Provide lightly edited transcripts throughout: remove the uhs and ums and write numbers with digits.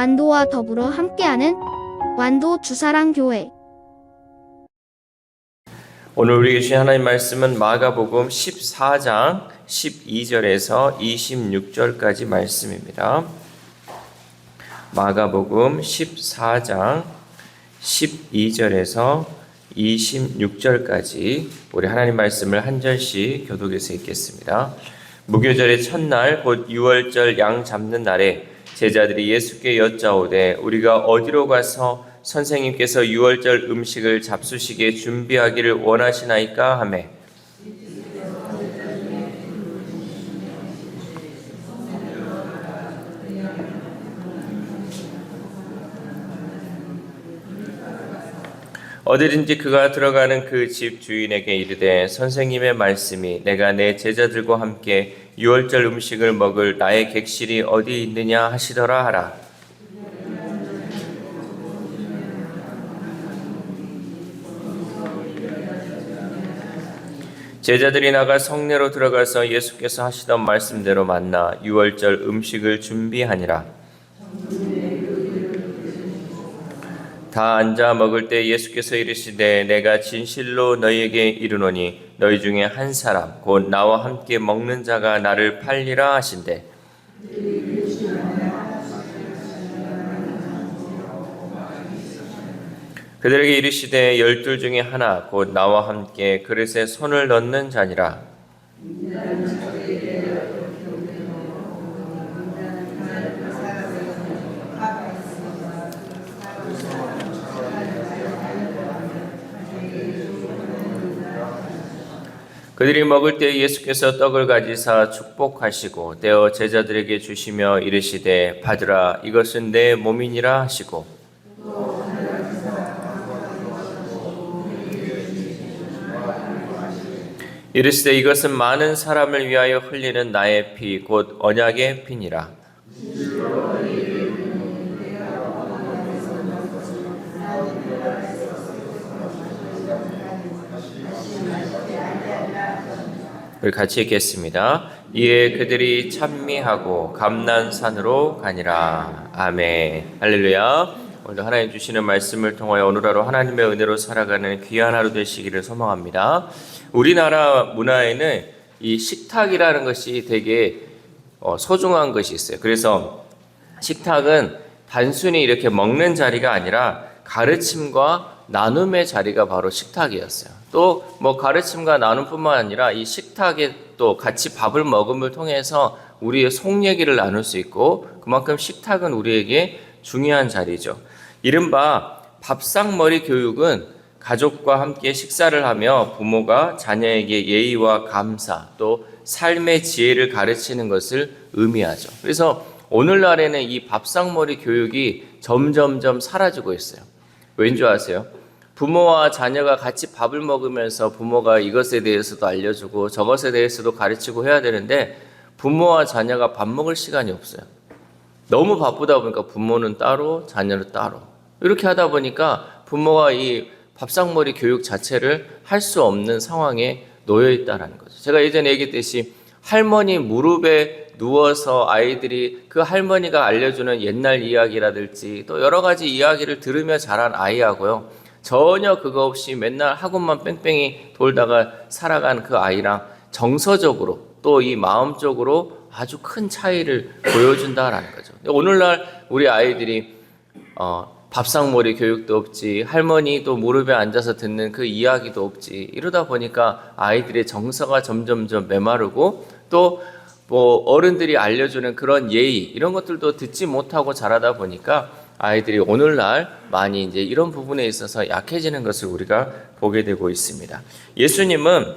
완도와 더불어 함께하는 완도 주사랑교회. 오늘 우리에게 주신 하나님 말씀은 마가복음 14장 12절에서 26절까지 말씀입니다. 마가복음 14장 12절에서 26절까지 우리 하나님 말씀을 한 절씩 교독해서 읽겠습니다. 무교절의 첫날 곧 유월절 양 잡는 날에 제자들이 예수께 여짜오되 우리가 어디로 가서 선생님께서 유월절 음식을 잡수시게 준비하기를 원하시나이까 하매 어디든지 그가 들어가는 그 집 주인에게 이르되 선생님의 말씀이 내가 내 제자들과 함께 유월절 음식을 먹을 나의 객실이 어디 있느냐 하시더라 하라. 제자들이 나가 성내로 들어가서 예수께서 하시던 말씀대로 만나 유월절 음식을 준비하니라. 다 앉아 먹을 때 예수께서 이르시되 내가 진실로 너희에게 이르노니 너희 중에 한 사람 곧 나와 함께 먹는 자가 나를 팔리라 하신대. 그들에게 이르시되 12 중에 하나 곧 나와 함께 그릇에 손을 넣는 자니라. 그들이 먹을 때 예수께서 떡을 가지사 축복하시고 떼어 제자들에게 주시며 이르시되 받으라 이것은 내 몸이니라 하시고 이르시되 이것은 많은 사람을 위하여 흘리는 나의 피 곧 언약의 피니라. 우리 같이 읽겠습니다. 이에 그들이 찬미하고 감난산으로 가니라. 아멘. 할렐루야. 오늘 하나님 주시는 말씀을 통하여 오늘 하루 하나님의 은혜로 살아가는 귀한 하루 되시기를 소망합니다. 우리나라 문화에는 이 식탁이라는 것이 되게 소중한 것이 있어요. 그래서 식탁은 단순히 이렇게 먹는 자리가 아니라 가르침과 나눔의 자리가 바로 식탁이었어요. 또 뭐 가르침과 나눔뿐만 아니라 이 식탁에 또 같이 밥을 먹음을 통해서 우리의 속 얘기를 나눌 수 있고 그만큼 식탁은 우리에게 중요한 자리죠. 이른바 밥상머리 교육은 가족과 함께 식사를 하며 부모가 자녀에게 예의와 감사 또 삶의 지혜를 가르치는 것을 의미하죠. 그래서 오늘날에는 이 밥상머리 교육이 점점점 사라지고 있어요. 왠 줄 아세요? 부모와 자녀가 같이 밥을 먹으면서 부모가 이것에 대해서도 알려주고 저것에 대해서도 가르치고 해야 되는데 부모와 자녀가 밥 먹을 시간이 없어요. 너무 바쁘다 보니까 부모는 따로 자녀는 따로 이렇게 하다 보니까 부모가 이 밥상머리 교육 자체를 할 수 없는 상황에 놓여 있다는 거죠. 제가 예전에 얘기했듯이 할머니 무릎에 누워서 아이들이 그 할머니가 알려주는 옛날 이야기라든지 또 여러 가지 이야기를 들으며 자란 아이하고요. 전혀 그거 없이 맨날 학원만 뺑뺑이 돌다가 살아간 그 아이랑 정서적으로 또 이 마음적으로 아주 큰 차이를 보여준다라는 거죠. 오늘날 우리 아이들이 밥상머리 교육도 없지 할머니 또 무릎에 앉아서 듣는 그 이야기도 없지 이러다 보니까 아이들의 정서가 점점점 메마르고 또 뭐 어른들이 알려주는 그런 예의 이런 것들도 듣지 못하고 자라다 보니까 아이들이 오늘날 많이 이제 이런 부분에 있어서 약해지는 것을 우리가 보게 되고 있습니다. 예수님은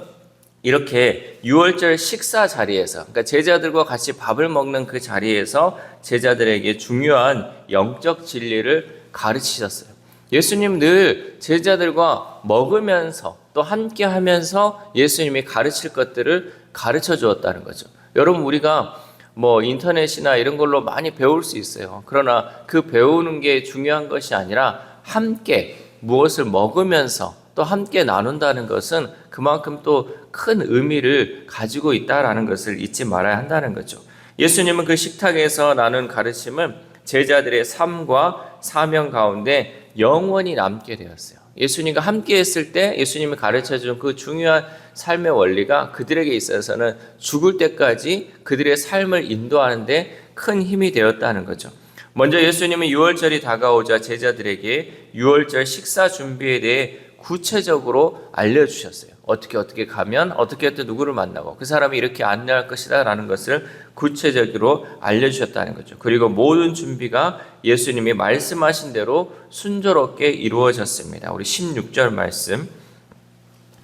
이렇게 유월절 식사 자리에서 그러니까 제자들과 같이 밥을 먹는 그 자리에서 제자들에게 중요한 영적 진리를 가르치셨어요. 예수님 늘 제자들과 먹으면서 또 함께 하면서 예수님이 가르칠 것들을 가르쳐 주었다는 거죠. 여러분 우리가 뭐 인터넷이나 이런 걸로 많이 배울 수 있어요. 그러나 그 배우는 게 중요한 것이 아니라 함께 무엇을 먹으면서 또 함께 나눈다는 것은 그만큼 또 큰 의미를 가지고 있다라는 것을 잊지 말아야 한다는 거죠. 예수님은 그 식탁에서 나눈 가르침은 제자들의 삶과 사명 가운데 영원히 남게 되었어요. 예수님과 함께 했을 때 예수님이 가르쳐준 그 중요한 삶의 원리가 그들에게 있어서는 죽을 때까지 그들의 삶을 인도하는데 큰 힘이 되었다는 거죠. 먼저 예수님은 유월절이 다가오자 제자들에게 유월절 식사 준비에 대해 구체적으로 알려주셨어요. 어떻게 가면 어떻게 누구를 만나고 그 사람이 이렇게 안내할 것이다 라는 것을 구체적으로 알려주셨다는 거죠. 그리고 모든 준비가 예수님이 말씀하신 대로 순조롭게 이루어졌습니다. 우리 16절 말씀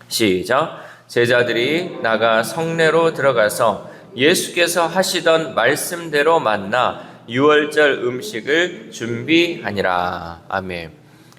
시작. 제자들이 나가 성내로 들어가서 예수께서 하시던 말씀대로 만나 유월절 음식을 준비하니라. 아멘.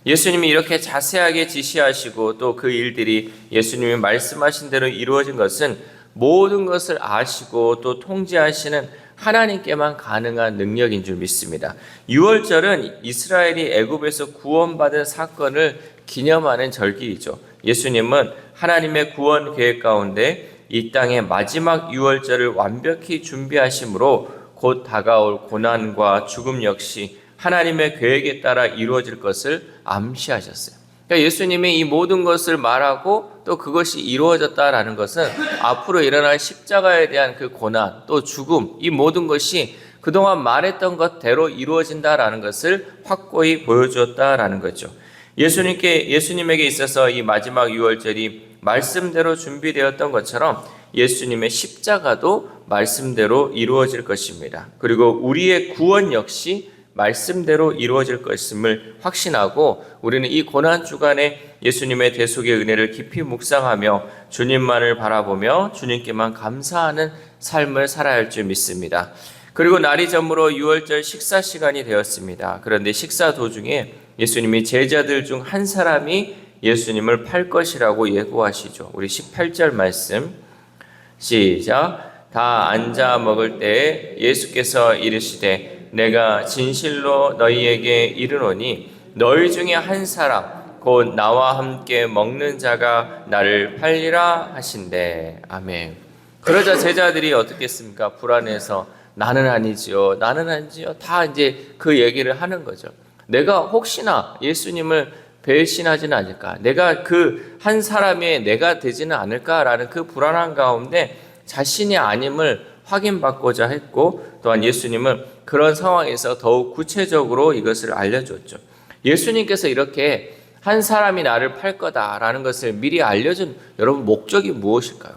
예수님이 이렇게 자세하게 지시하시고 또 그 일들이 예수님이 말씀하신 대로 이루어진 것은 모든 것을 아시고 또 통제하시는 하나님께만 가능한 능력인 줄 믿습니다. 유월절은 이스라엘이 애굽에서 구원받은 사건을 기념하는 절기이죠. 예수님은 하나님의 구원 계획 가운데 이 땅의 마지막 유월절을 완벽히 준비하심으로 곧 다가올 고난과 죽음 역시 하나님의 계획에 따라 이루어질 것을 암시하셨어요. 그러니까 예수님이 이 모든 것을 말하고 또 그것이 이루어졌다라는 것은 앞으로 일어날 십자가에 대한 그 고난 또 죽음 이 모든 것이 그동안 말했던 것대로 이루어진다라는 것을 확고히 보여주었다라는 거죠. 예수님에게 있어서 이 마지막 유월절이 말씀대로 준비되었던 것처럼 예수님의 십자가도 말씀대로 이루어질 것입니다. 그리고 우리의 구원 역시 말씀대로 이루어질 것임을 확신하고 우리는 이 고난 주간에 예수님의 대속의 은혜를 깊이 묵상하며 주님만을 바라보며 주님께만 감사하는 삶을 살아야 할 줄 믿습니다. 그리고 날이 저물어 유월절 식사 시간이 되었습니다. 그런데 식사 도중에 예수님이 제자들 중 한 사람이 예수님을 팔 것이라고 예고하시죠. 우리 18절 말씀 시작. 다 앉아 먹을 때에 예수께서 이르시되 내가 진실로 너희에게 이르노니 너희 중에 한 사람 곧 나와 함께 먹는 자가 나를 팔리라 하신대. 아멘. 그러자 제자들이 어떻게 했습니까? 불안해서 나는 아니지요. 다 이제 그 얘기를 하는 거죠. 내가 혹시나 예수님을 배신하지는 않을까? 내가 그 한 사람의 내가 되지는 않을까라는 그 불안한 가운데 자신이 아님을 확인받고자 했고 또한 예수님은 그런 상황에서 더욱 구체적으로 이것을 알려줬죠. 예수님께서 이렇게 한 사람이 나를 팔 거다라는 것을 미리 알려준 여러분 목적이 무엇일까요?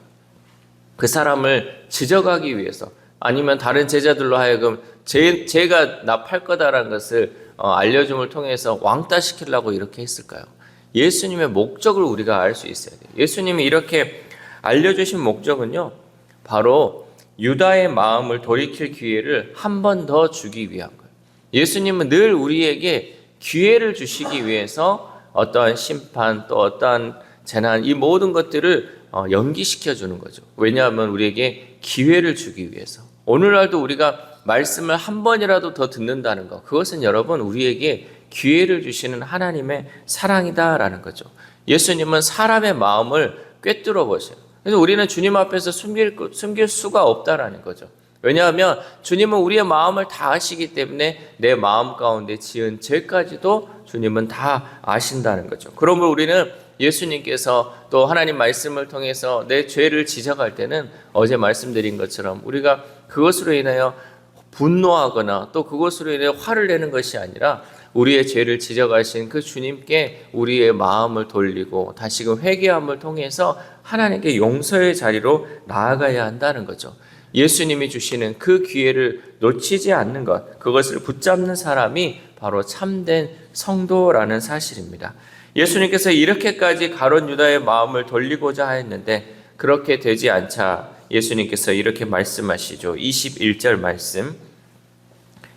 그 사람을 지적하기 위해서 아니면 다른 제자들로 하여금 제가 나 팔 거다라는 것을 알려줌을 통해서 왕따시키려고 이렇게 했을까요? 예수님의 목적을 우리가 알 수 있어야 돼요. 예수님이 이렇게 알려주신 목적은요, 바로 유다의 마음을 돌이킬 기회를 한 번 더 주기 위한 거예요. 예수님은 늘 우리에게 기회를 주시기 위해서 어떠한 심판 또 어떠한 재난 이 모든 것들을 연기시켜 주는 거죠. 왜냐하면 우리에게 기회를 주기 위해서. 오늘날도 우리가 말씀을 한 번이라도 더 듣는다는 것, 그것은 여러분 우리에게 기회를 주시는 하나님의 사랑이다라는 거죠. 예수님은 사람의 마음을 꿰뚫어 보세요. 그래서 우리는 주님 앞에서 숨길 수가 없다라는 거죠. 왜냐하면 주님은 우리의 마음을 다 아시기 때문에 내 마음 가운데 지은 죄까지도 주님은 다 아신다는 거죠. 그러므로 우리는 예수님께서 또 하나님 말씀을 통해서 내 죄를 지적할 때는 어제 말씀드린 것처럼 우리가 그것으로 인하여 분노하거나 또 그것으로 인해 화를 내는 것이 아니라 우리의 죄를 지적하신 그 주님께 우리의 마음을 돌리고 다시금 회개함을 통해서 하나님께 용서의 자리로 나아가야 한다는 거죠. 예수님이 주시는 그 기회를 놓치지 않는 것, 그것을 붙잡는 사람이 바로 참된 성도라는 사실입니다. 예수님께서 이렇게까지 가룟 유다의 마음을 돌리고자 했는데 그렇게 되지 않자 예수님께서 이렇게 말씀하시죠. 21절 말씀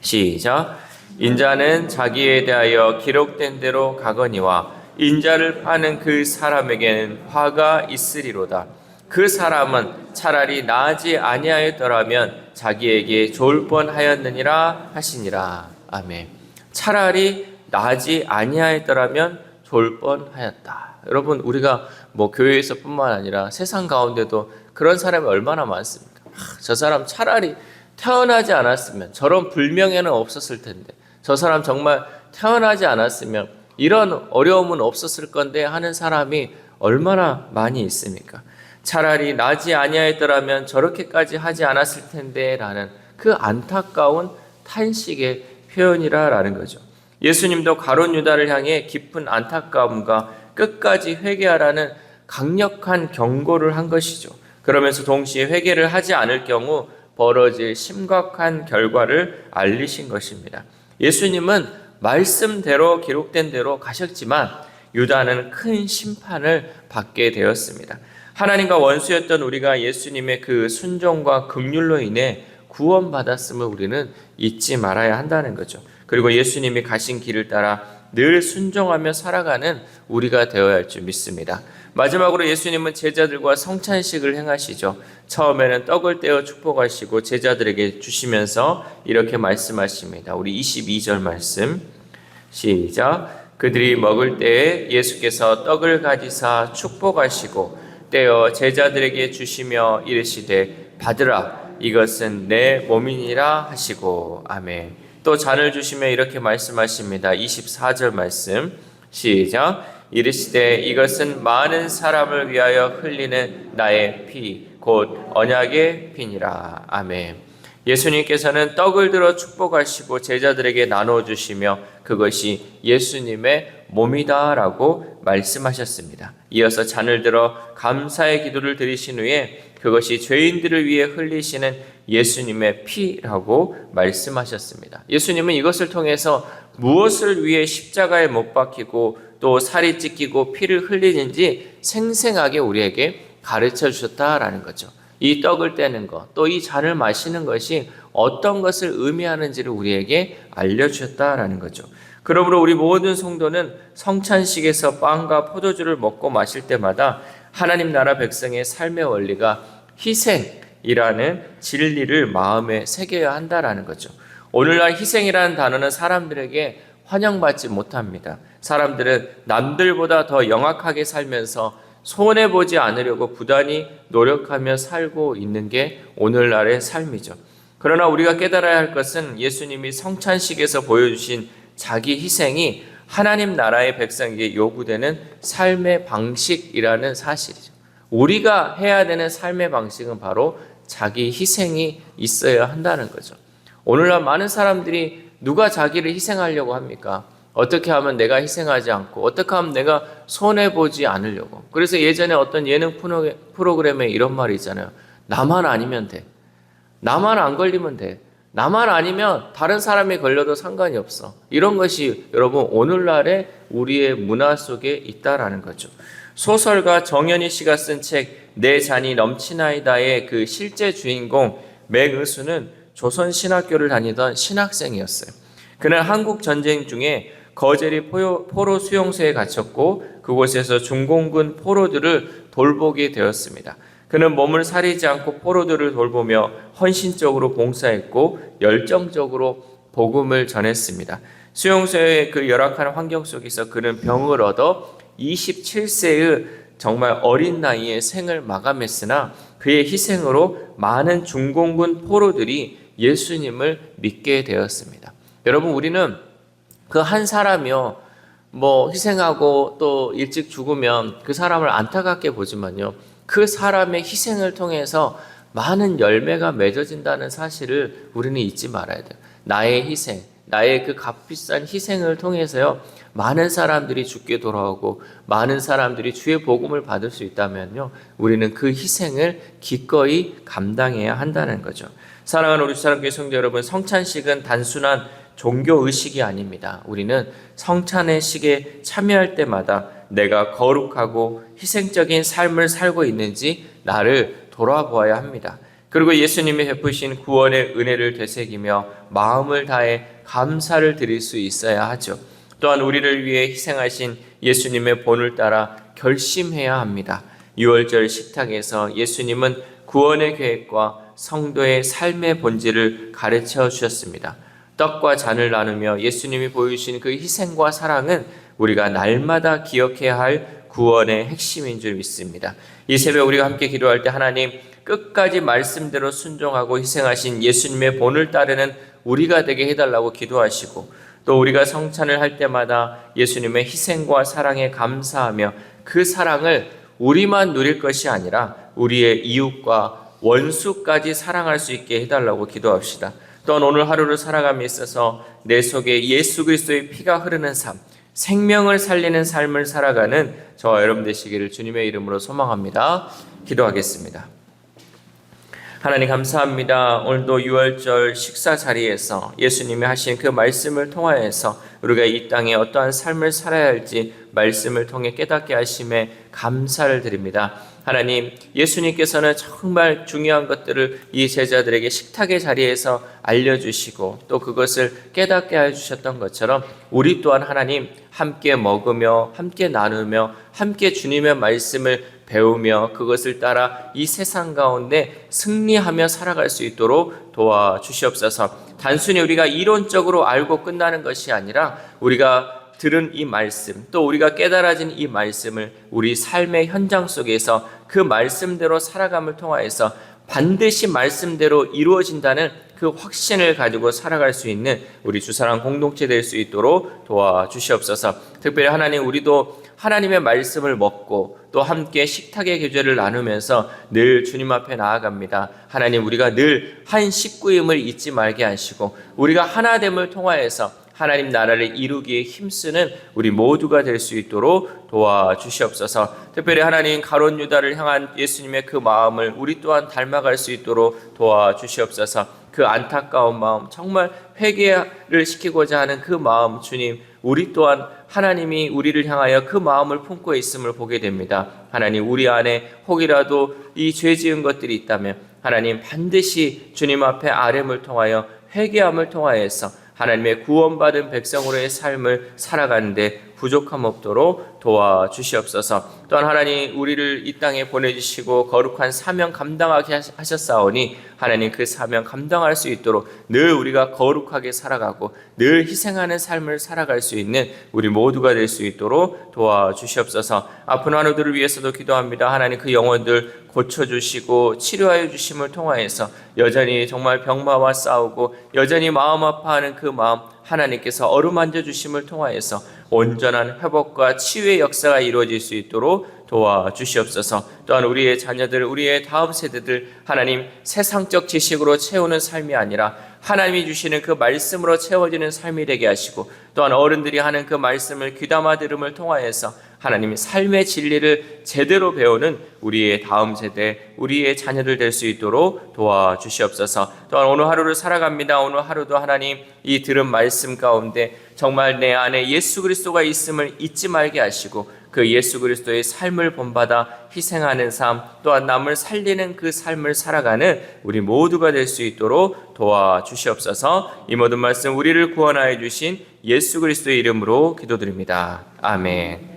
시작. 인자는 자기에 대하여 기록된 대로 가거니와 인자를 파는 그 사람에게는 화가 있으리로다. 그 사람은 차라리 나지 아니하였더라면 자기에게 좋을 뻔하였느니라 하시니라. 아멘. 차라리 나지 아니하였더라면 좋을 뻔하였다. 여러분 우리가 교회에서뿐만 아니라 세상 가운데도 그런 사람이 얼마나 많습니까? 저 사람 차라리 태어나지 않았으면 저런 불명예는 없었을 텐데 저 사람 정말 태어나지 않았으면 이런 어려움은 없었을 건데 하는 사람이 얼마나 많이 있습니까? 차라리 나지 아니하였더라면 저렇게까지 하지 않았을 텐데 라는 그 안타까운 탄식의 표현이라는 거죠. 예수님도 가룟 유다를 향해 깊은 안타까움과 끝까지 회개하라는 강력한 경고를 한 것이죠. 그러면서 동시에 회개를 하지 않을 경우 벌어질 심각한 결과를 알리신 것입니다. 예수님은 말씀대로 기록된 대로 가셨지만 유다는 큰 심판을 받게 되었습니다. 하나님과 원수였던 우리가 예수님의 그 순종과 긍휼로 인해 구원받았음을 우리는 잊지 말아야 한다는 거죠. 그리고 예수님이 가신 길을 따라 늘 순종하며 살아가는 우리가 되어야 할 줄 믿습니다. 마지막으로 예수님은 제자들과 성찬식을 행하시죠. 처음에는 떡을 떼어 축복하시고 제자들에게 주시면서 이렇게 말씀하십니다. 우리 22절 말씀 시작. 그들이 먹을 때에 예수께서 떡을 가지사 축복하시고 떼어 제자들에게 주시며 이르시되 받으라 이것은 내 몸이니라 하시고 아멘. 또 잔을 주시며 이렇게 말씀하십니다. 24절 말씀 시작. 이르시되 이것은 많은 사람을 위하여 흘리는 나의 피 곧 언약의 피니라. 아멘. 예수님께서는 떡을 들어 축복하시고 제자들에게 나눠주시며 그것이 예수님의 몸이다라고 말씀하셨습니다. 이어서 잔을 들어 감사의 기도를 드리신 후에 그것이 죄인들을 위해 흘리시는 예수님의 피라고 말씀하셨습니다. 예수님은 이것을 통해서 무엇을 위해 십자가에 못 박히고 또 살이 찢기고 피를 흘리는지 생생하게 우리에게 가르쳐 주셨다라는 거죠. 이 떡을 떼는 것, 또 이 잔을 마시는 것이 어떤 것을 의미하는지를 우리에게 알려주셨다라는 거죠. 그러므로 우리 모든 성도는 성찬식에서 빵과 포도주를 먹고 마실 때마다 하나님 나라 백성의 삶의 원리가 희생이라는 진리를 마음에 새겨야 한다라는 거죠. 오늘날 희생이라는 단어는 사람들에게 환영받지 못합니다. 사람들은 남들보다 더 영악하게 살면서 손해보지 않으려고 부단히 노력하며 살고 있는 게 오늘날의 삶이죠. 그러나 우리가 깨달아야 할 것은 예수님이 성찬식에서 보여주신 자기 희생이 하나님 나라의 백성에게 요구되는 삶의 방식이라는 사실이죠. 우리가 해야 되는 삶의 방식은 바로 자기 희생이 있어야 한다는 거죠. 오늘날 많은 사람들이 누가 자기를 희생하려고 합니까? 어떻게 하면 내가 희생하지 않고 어떻게 하면 내가 손해보지 않으려고. 그래서 예전에 어떤 예능 프로그램에 이런 말이 있잖아요. 나만 아니면 돼. 나만 안 걸리면 돼. 나만 아니면 다른 사람이 걸려도 상관이 없어. 이런 것이 여러분 오늘날의 우리의 문화 속에 있다라는 거죠. 소설가 정현희 씨가 쓴 책 내 잔이 넘치나이다의 그 실제 주인공 맥의수는 조선신학교를 다니던 신학생이었어요. 그는 한국 전쟁 중에 거제리 포로 수용소에 갇혔고 그곳에서 중공군 포로들을 돌보게 되었습니다. 그는 몸을 사리지 않고 포로들을 돌보며 헌신적으로 봉사했고 열정적으로 복음을 전했습니다. 수용소의 그 열악한 환경 속에서 그는 병을 얻어 27세의 정말 어린 나이에 생을 마감했으나 그의 희생으로 많은 중공군 포로들이 예수님을 믿게 되었습니다. 여러분 우리는 그 한 사람이요 희생하고 또 일찍 죽으면 그 사람을 안타깝게 보지만요 그 사람의 희생을 통해서 많은 열매가 맺어진다는 사실을 우리는 잊지 말아야 돼요. 나의 희생, 나의 그 값비싼 희생을 통해서요 많은 사람들이 주께 돌아오고 많은 사람들이 주의 복음을 받을 수 있다면요 우리는 그 희생을 기꺼이 감당해야 한다는 거죠. 사랑하는 우리 주사랑교회 성도 여러분, 성찬식은 단순한 종교의식이 아닙니다. 우리는 성찬의 식에 참여할 때마다 내가 거룩하고 희생적인 삶을 살고 있는지 나를 돌아보아야 합니다. 그리고 예수님이 베푸신 구원의 은혜를 되새기며 마음을 다해 감사를 드릴 수 있어야 하죠. 또한 우리를 위해 희생하신 예수님의 본을 따라 결심해야 합니다. 6월절 식탁에서 예수님은 구원의 계획과 성도의 삶의 본질을 가르쳐 주셨습니다. 떡과 잔을 나누며 예수님이 보여주신 그 희생과 사랑은 우리가 날마다 기억해야 할 구원의 핵심인 줄 믿습니다. 이 새벽 우리가 함께 기도할 때 하나님 끝까지 말씀대로 순종하고 희생하신 예수님의 본을 따르는 우리가 되게 해달라고 기도하시고 또 우리가 성찬을 할 때마다 예수님의 희생과 사랑에 감사하며 그 사랑을 우리만 누릴 것이 아니라 우리의 이웃과 원수까지 사랑할 수 있게 해달라고 기도합시다. 또한 오늘 하루를 살아감에 있어서 내 속에 예수 그리스도의 피가 흐르는 삶, 생명을 살리는 삶을 살아가는 저와 여러분 되시기를 주님의 이름으로 소망합니다. 기도하겠습니다. 하나님 감사합니다. 오늘도 6월절 식사 자리에서 예수님이 하신 그 말씀을 통하여서 우리가 이 땅에 어떠한 삶을 살아야 할지 말씀을 통해 깨닫게 하심에 감사를 드립니다. 하나님, 예수님께서는 정말 중요한 것들을 이 제자들에게 식탁의 자리에서 알려주시고 또 그것을 깨닫게 해주셨던 것처럼 우리 또한 하나님 함께 먹으며 함께 나누며 함께 주님의 말씀을 배우며 그것을 따라 이 세상 가운데 승리하며 살아갈 수 있도록 도와주시옵소서. 단순히 우리가 이론적으로 알고 끝나는 것이 아니라 우리가 들은 이 말씀, 또 우리가 깨달아진 이 말씀을 우리 삶의 현장 속에서 그 말씀대로 살아감을 통하여서 반드시 말씀대로 이루어진다는 그 확신을 가지고 살아갈 수 있는 우리 주사랑 공동체 될 수 있도록 도와주시옵소서. 특별히 하나님, 우리도 하나님의 말씀을 먹고 또 함께 식탁의 교제를 나누면서 늘 주님 앞에 나아갑니다. 하나님, 우리가 늘 한 식구임을 잊지 말게 하시고 우리가 하나됨을 통하여서 하나님 나라를 이루기에 힘쓰는 우리 모두가 될 수 있도록 도와주시옵소서. 특별히 하나님, 가룟 유다를 향한 예수님의 그 마음을 우리 또한 닮아갈 수 있도록 도와주시옵소서. 그 안타까운 마음, 정말 회개를 시키고자 하는 그 마음, 주님, 우리 또한 하나님이 우리를 향하여 그 마음을 품고 있음을 보게 됩니다. 하나님, 우리 안에 혹이라도 이 죄 지은 것들이 있다면 하나님 반드시 주님 앞에 아뢰음을 통하여 회개함을 통하여서 하나님의 구원받은 백성으로의 삶을 살아가는데 부족함 없도록 도와주시옵소서. 또한 하나님, 우리를 이 땅에 보내주시고 거룩한 사명 감당하게 하셨사오니 하나님 그 사명 감당할 수 있도록 늘 우리가 거룩하게 살아가고 늘 희생하는 삶을 살아갈 수 있는 우리 모두가 될 수 있도록 도와주시옵소서. 아픈 환우들을 위해서도 기도합니다. 하나님, 그 영혼들 고쳐주시고 치료하여 주심을 통하여서 여전히 정말 병마와 싸우고 여전히 마음 아파하는 그 마음 하나님께서 어루만져 주심을 통하여서 온전한 회복과 치유의 역사가 이루어질 수 있도록 도와주시옵소서. 또한 우리의 자녀들, 우리의 다음 세대들 하나님 세상적 지식으로 채우는 삶이 아니라 하나님이 주시는 그 말씀으로 채워지는 삶이 되게 하시고 또한 어른들이 하는 그 말씀을 귀담아 들음을 통하여서 하나님의 삶의 진리를 제대로 배우는 우리의 다음 세대, 우리의 자녀들 될 수 있도록 도와주시옵소서. 또한 오늘 하루를 살아갑니다. 오늘 하루도 하나님 이 들은 말씀 가운데 정말 내 안에 예수 그리스도가 있음을 잊지 말게 하시고 그 예수 그리스도의 삶을 본받아 희생하는 삶, 또한 남을 살리는 그 삶을 살아가는 우리 모두가 될 수 있도록 도와주시옵소서. 이 모든 말씀 우리를 구원하여 주신 예수 그리스도의 이름으로 기도드립니다. 아멘.